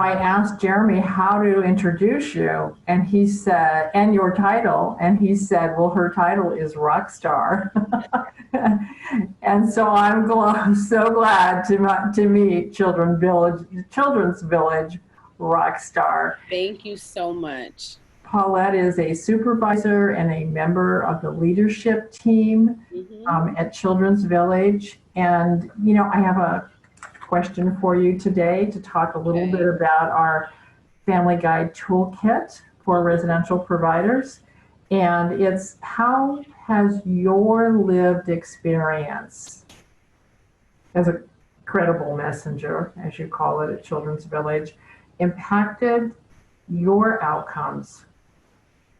I asked Jeremy how to introduce you, and he said, and your title, and he said, well, her title is rock star. And so so glad to meet Children's Village rock star. Thank you so much. Paulette is a supervisor and a member of the leadership team at Children's Village. And, I have a question for you today to talk a little bit about our Family Guide Toolkit for residential providers. And it's, how has your lived experience as a credible messenger, as you call it at Children's Village, impacted your outcomes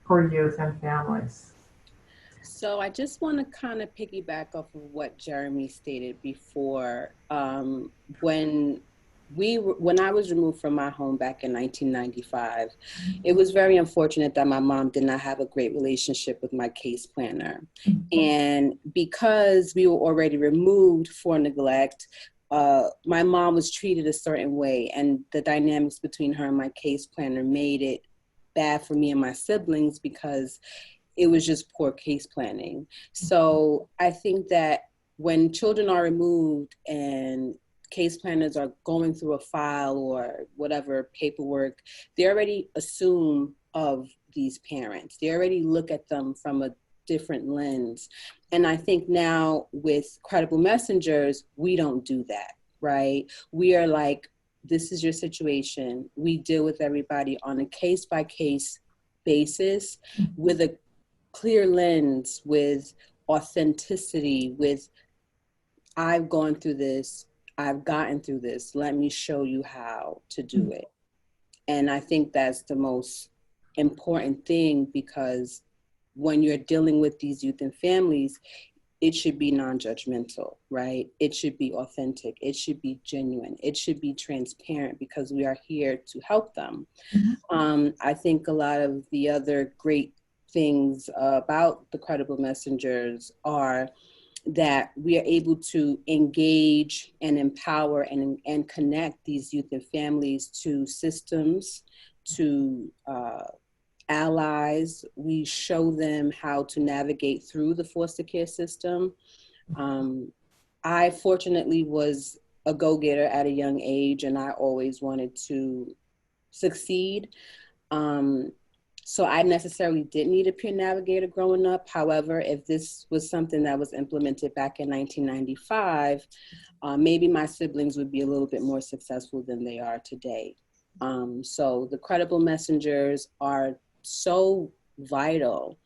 for youth and families? So I just want to kind of piggyback off of what Jeremy stated before. When I was removed from my home back in 1995, it was very unfortunate that my mom did not have a great relationship with my case planner. And because we were already removed for neglect, my mom was treated a certain way, and the dynamics between her and my case planner made it bad for me and my siblings because it was just poor case planning. So I think that when children are removed and case planners are going through a file or whatever paperwork, they already assume of these parents. They already look at them from a different lens. And I think now with credible messengers, we don't do that, right? We are like, this is your situation. We deal with everybody on a case-by-case basis with a clear lens, with authenticity, with I've gone through this, I've gotten through this, let me show you how to do it. And I think that's the most important thing, because when you're dealing with these youth and families, it should be non-judgmental, right? It should be authentic. It should be genuine. It should be transparent, because we are here to help them. I think a lot of the other great things about the credible messengers are that we are able to engage and empower and connect these youth and families to systems, to allies. We show them how to navigate through the foster care system. I fortunately was a go-getter at a young age, and I always wanted to succeed. So I necessarily didn't need a peer navigator growing up. However, if this was something that was implemented back in 1995, maybe my siblings would be a little bit more successful than they are today. So the credible messengers are so vital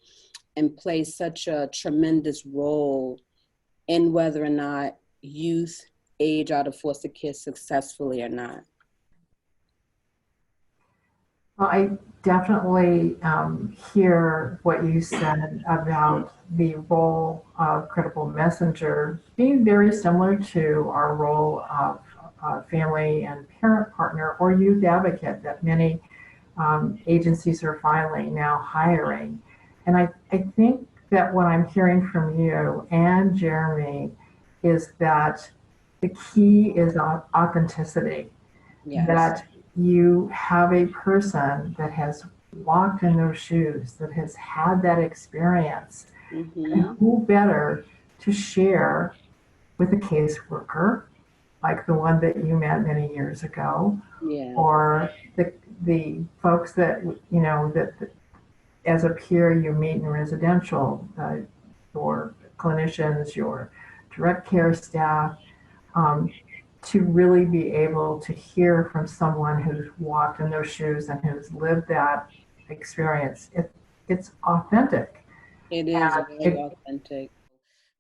and play such a tremendous role in whether or not youth age out of foster care successfully or not. Well, I definitely hear what you said about the role of credible messenger being very similar to our role of family and parent partner or youth advocate that many agencies are finally now hiring. And I think that what I'm hearing from you and Jeremy is that the key is authenticity. Yes. That you have a person that has walked in those shoes, that has had that experience. And who better to share with a caseworker like the one that you met many years ago, or the folks that, that as a peer you meet in residential, your clinicians, your direct care staff, to really be able to hear from someone who's walked in those shoes and who's lived that experience. It's authentic. It is very authentic.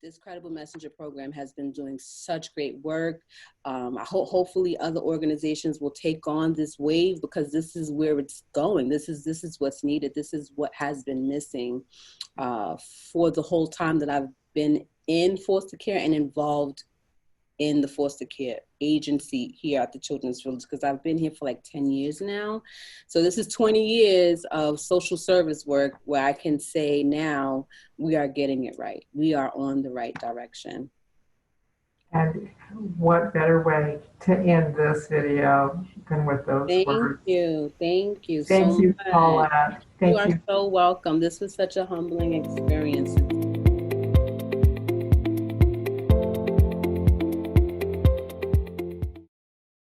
This Credible Messenger program has been doing such great work. Hopefully other organizations will take on this wave, because this is where it's going. This is what's needed. This is what has been missing for the whole time that I've been in foster care and involved in the foster care agency here at the Children's Village, because I've been here for like 10 years now. So this is 20 years of social service work where I can say now we are getting it right. We are on the right direction. And what better way to end this video than with those words? Thank you so Thank you, much. Paulette. You Thank are you. so welcome. This was such a humbling experience.